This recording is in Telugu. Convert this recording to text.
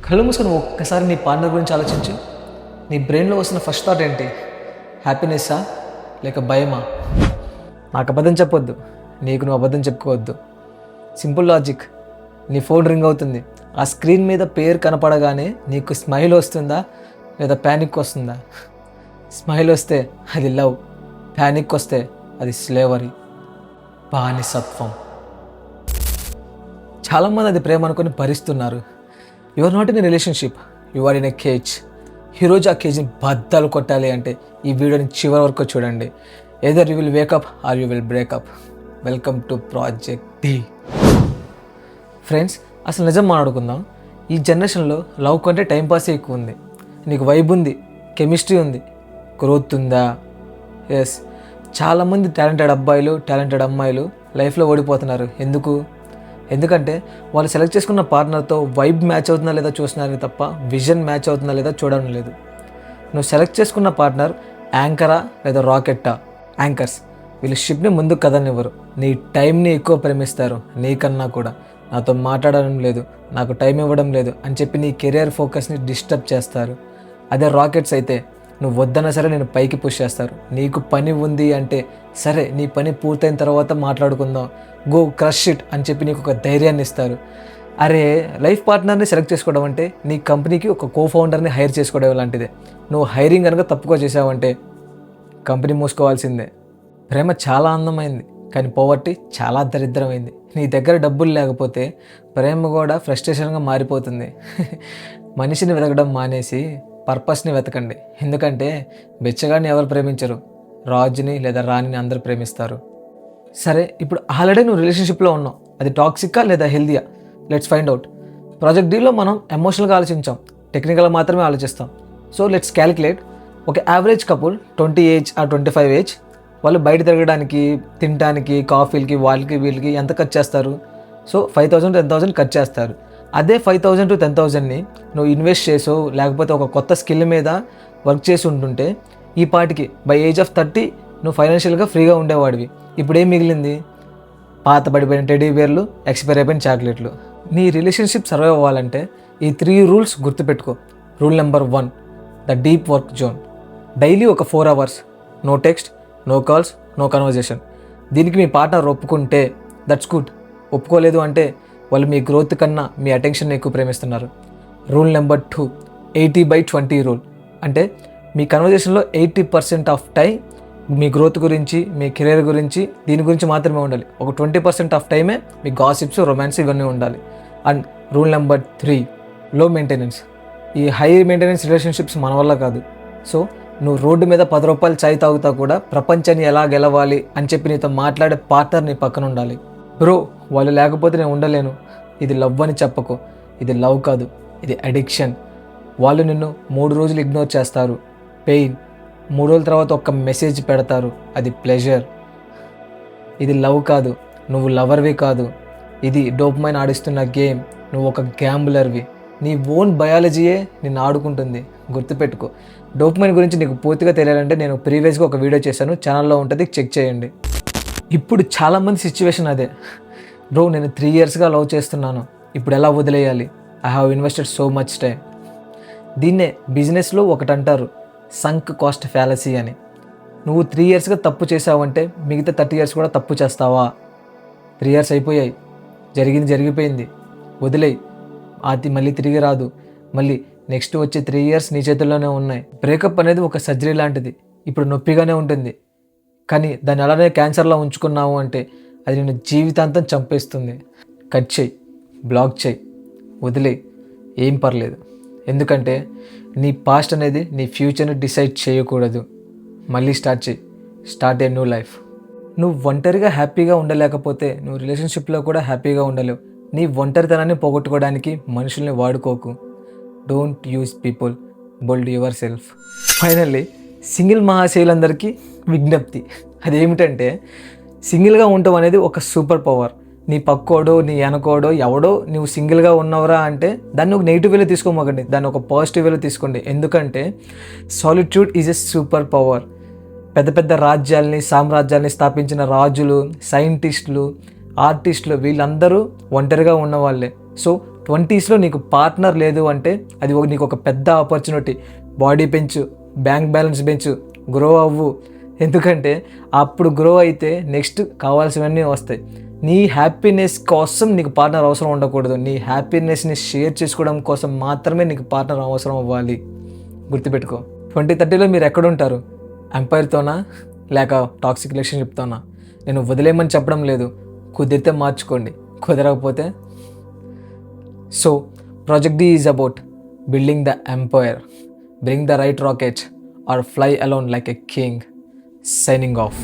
కళ్ళు మూసుకొని ఒక్కసారి నీ పార్ట్నర్ గురించి ఆలోచించు. నీ బ్రెయిన్లో వస్తున్న ఫస్ట్ థాట్ ఏంటి? హ్యాపీనెస్సా లేక భయమా? నాకు అబద్ధం చెప్పొద్దు, నీకు నువ్వు అబద్ధం చెప్పుకోవద్దు. Simple logic. నీ ఫోన్ రింగ్ అవుతుంది, ఆ స్క్రీన్ మీద పేరు కనపడగానే నీకు స్మైల్ వస్తుందా లేదా ప్యానిక్ వస్తుందా? స్మైల్ వస్తే అది లవ్, ప్యానిక్ వస్తే అది స్లేవరీ, బానిసత్వం. చాలామంది అది ప్రేమ అనుకొని భరిస్తున్నారు. You are not in a relationship, you are in a cage. ఈరోజు ఆ కేజ్ని బద్దలు కొట్టాలి అంటే ఈ వీడియోని చివరి వరకు చూడండి. Either you will wake up or you will break up. Welcome to project D. Friends, అసలు నిజం మాట్లాడుకుందాం. ఈ జనరేషన్లో లవ్ కంటే టైంపాసే ఎక్కువ ఉంది. నీకు వైబ్ ఉంది, కెమిస్ట్రీ ఉంది, గ్రోత్ ఉందా? ఎస్. చాలామంది టాలెంటెడ్ అబ్బాయిలు, టాలెంటెడ్ అమ్మాయిలు లైఫ్లో ఓడిపోతున్నారు. ఎందుకంటే వాళ్ళు సెలెక్ట్ చేసుకున్న పార్ట్నర్తో వైబ్ మ్యాచ్ అవుతుందా లేదా చూస్తున్నారని తప్ప విజన్ మ్యాచ్ అవుతుందా లేదా చూడడం లేదు. నువ్వు సెలెక్ట్ చేసుకున్న పార్ట్నర్ యాంకరా లేదా రాకెట్టా? యాంకర్స్. వీళ్ళు షిప్ని ముందుకు కదలనివ్వరు, నీ టైంని ఎక్కువ ప్రేమిస్తారు నీకన్నా కూడా. నాతో మాట్లాడడం లేదు, నాకు టైం ఇవ్వడం లేదు అని చెప్పి నీ కెరియర్ ఫోకస్ని డిస్టర్బ్ చేస్తారు. అదే రాకెట్స్ అయితే నువ్వు వద్దన్నా సరే నేను పైకి పుష్ చేస్తారు. నీకు పని ఉంది అంటే సరే నీ పని పూర్తయిన తర్వాత మాట్లాడుకుందాం, గో క్రష్ ఇట్ అని చెప్పి నీకు ఒక ధైర్యాన్ని ఇస్తారు. అరే, లైఫ్ పార్ట్నర్ని సెలెక్ట్ చేసుకోవడం అంటే నీ కంపెనీకి ఒక కోఫౌండర్ని హైర్ చేసుకోవడం లాంటిదే. నువ్వు హైరింగ్ కనుక తప్పుగా చేసావంటే కంపెనీ మూసుకోవాల్సిందే. ప్రేమ చాలా అందమైంది, కానీ పోవర్టీ చాలా దరిద్రమైంది. నీ దగ్గర డబ్బులు లేకపోతే ప్రేమ కూడా ఫ్రస్ట్రేషన్గా మారిపోతుంది. మనిషిని వెతకడం మానేసి పర్పస్ని వెతకండి. ఎందుకంటే బెచ్చగాడిని ఎవరు ప్రేమించరు, రాజుని లేదా రాణిని అందరూ ప్రేమిస్తారు. సరే, ఇప్పుడు ఆల్రెడీ నువ్వు రిలేషన్షిప్లో ఉన్నావు, అది టాక్సిక్కా లేదా హెల్దీయా? Let's find out. ప్రాజెక్ట్ డీలో మనం ఎమోషనల్గా ఆలోచించాం, టెక్నికల్గా మాత్రమే ఆలోచిస్తాం. So let's calculate. ఒక యావరేజ్ కపుల్ 20 ఏజ్ ఆ 25 ఏజ్ వాళ్ళు బయట తిరగడానికి, తినడానికి, కాఫీలకి, వాళ్ళకి వీళ్ళకి ఎంత ఖర్చు చేస్తారు? సో 5,000 to 10,000 ఖర్చు చేస్తారు. అదే 5,000 to 10,000ని నువ్వు ఇన్వెస్ట్ చేసో లేకపోతే ఒక కొత్త స్కిల్ మీద వర్క్ చేసి ఉంటుంటే ఈ పాటికి బై ఏజ్ ఆఫ్ 30 నువ్వు ఫైనాన్షియల్గా ఫ్రీగా ఉండేవాడివి. ఇప్పుడు ఏం మిగిలింది? పాత పడిపోయిన టెడీ బేర్లు, ఎక్స్పైర్ అయిపోయిన చాక్లెట్లు. నీ రిలేషన్షిప్ సర్వైవ్ అవ్వాలంటే ఈ 3 రూల్స్ గుర్తుపెట్టుకో. Rule number 1, the deep work zone. Daily ఒక 4 hours no text, no calls, no conversation. దీనికి మీ పార్ట్నర్ ఒప్పుకుంటే దట్స్ గుడ్. ఒప్పుకోలేదు అంటే వాళ్ళు మీ గ్రోత్ కన్నా మీ అటెన్షన్ ఎక్కువ ప్రేమిస్తున్నారు. Rule number 2, 80/20 rule. అంటే మీ కన్వర్జేషన్లో 80% ఆఫ్ టైం మీ గ్రోత్ గురించి, మీ కెరీర్ గురించి, దీని గురించి మాత్రమే ఉండాలి. ఒక 20% ఆఫ్ టైమే మీ గాసిప్స్, రొమాన్స్ ఇవన్నీ ఉండాలి. అండ్ రూల్ నెంబర్ 3, లో మెయింటెనెన్స్. ఈ హై మెయింటెనెన్స్ రిలేషన్షిప్స్ మన వల్ల కాదు. సో నువ్వు రోడ్డు మీద 10 రూపాయలు చాయ్ తాగుతా కూడా ప్రపంచాన్ని ఎలా గెలవాలి అని చెప్పి నీతో మాట్లాడే పార్ట్నర్ నీ పక్కన ఉండాలి. బ్రో, వాళ్ళు లేకపోతే నేను ఉండలేను, ఇది లవ్ అని చెప్పకు. ఇది లవ్ కాదు, ఇది అడిక్షన్. వాళ్ళు నిన్ను 3 రోజులు ఇగ్నోర్ చేస్తారు, పెయిన్. 3 రోజుల తర్వాత ఒక మెసేజ్ పెడతారు, అది ప్లెజర్. ఇది లవ్ కాదు, నువ్వు లవర్వి కాదు. ఇది డోపమైన్ ఆడిస్తున్న గేమ్, నువ్వు ఒక గ్యాంబులర్వి. నీ ఓన్ బయాలజీయే నిన్ను ఆడుకుంటుంది, గుర్తుపెట్టుకో. డోపమైన్ గురించి నీకు పూర్తిగా తెలియాలంటే నేను ప్రీవియస్గా ఒక వీడియో చేశాను, ఛానల్లో ఉంటుంది, చెక్ చేయండి. ఇప్పుడు చాలామంది సిచ్యువేషన్ అదే. బ్రో, నేను 3 yearsగా లవ్ చేస్తున్నాను, ఇప్పుడు ఎలా వదిలేయాలి? I have invested so much time. దీన్నే బిజినెస్లో ఒకటి అంటారు, సంక్ కాస్ట్ ఫ్యాలసీ అని. నువ్వు 3 yearsగా తప్పు చేసావంటే మిగతా 30 years కూడా తప్పు చేస్తావా? 3 years అయిపోయాయి, జరిగింది జరిగిపోయింది, వదిలేయి. అది మళ్ళీ తిరిగి రాదు. మళ్ళీ నెక్స్ట్ వచ్చే 3 years నీ చేతుల్లోనే ఉన్నాయి. బ్రేకప్ అనేది ఒక సర్జరీ లాంటిది. ఇప్పుడు నొప్పిగానే ఉంటుంది, కానీ దాన్ని అలానే క్యాన్సర్లా ఉంచుకున్నావు అంటే అది నిన్ను జీవితాంతం చంపేస్తుంది. కట్ చేయి, బ్లాక్ చేయి, వదిలే, ఏం పర్లేదు. ఎందుకంటే నీ పాస్ట్ అనేది నీ ఫ్యూచర్ని డిసైడ్ చేయకూడదు. మళ్ళీ స్టార్ట్ చేయి, స్టార్ట్ ఏ న్యూ లైఫ్. నువ్వు ఒంటరిగా హ్యాపీగా ఉండలేకపోతే నువ్వు రిలేషన్షిప్లో కూడా హ్యాపీగా ఉండలేవు. నీ ఒంటరితనాన్ని పోగొట్టుకోవడానికి మనుషుల్ని వాడుకోకు. Don't use people, build yourself. Finally single మహాశైలందరికీ విజ్ఞప్తి. అదేమిటంటే సింగిల్గా ఉండటం అనేది ఒక సూపర్ పవర్. నీ పక్కోడో, నీ వెనకోడో, ఎవడో నువ్వు సింగిల్గా ఉన్నవరా అంటే దాన్ని ఒక నెగిటివ్ వేలో తీసుకోమాకండి, దాన్ని ఒక పాజిటివ్ వేలో తీసుకోండి. ఎందుకంటే solitude is a super power. పెద్ద పెద్ద రాజ్యాల్ని, సామ్రాజ్యాల్ని స్థాపించిన రాజులు, సైంటిస్టులు, ఆర్టిస్టులు వీళ్ళందరూ ఒంటరిగా ఉన్నవాళ్ళే. సో 20స్లో నీకు పార్ట్నర్ లేదు అంటే అది నీకు ఒక పెద్ద ఆపర్చునిటీ. బాడీ పెంచు, బ్యాంక్ బ్యాలెన్స్ పెంచు, గ్రో అవ్వు. ఎందుకంటే అప్పుడు గ్రో అయితే నెక్స్ట్ కావాల్సినవన్నీ వస్తాయి. నీ హ్యాపీనెస్ కోసం నీకు పార్ట్నర్ అవసరం ఉండకూడదు. నీ హ్యాపీనెస్ని షేర్ చేసుకోవడం కోసం మాత్రమే నీకు పార్ట్నర్ అవసరం అవ్వాలి. గుర్తుపెట్టుకో. 2030లో మీరు ఎక్కడుంటారు? ఎంపైర్తోనా లేక టాక్సిక్ రిలేషన్షిప్తోనా? నేను వదిలేయమని చెప్పడం లేదు, కుదిరితే మార్చుకోండి, కుదరకపోతే. So project D is about building the umpire. Bring the right rocket or fly alone like a king. Signing off.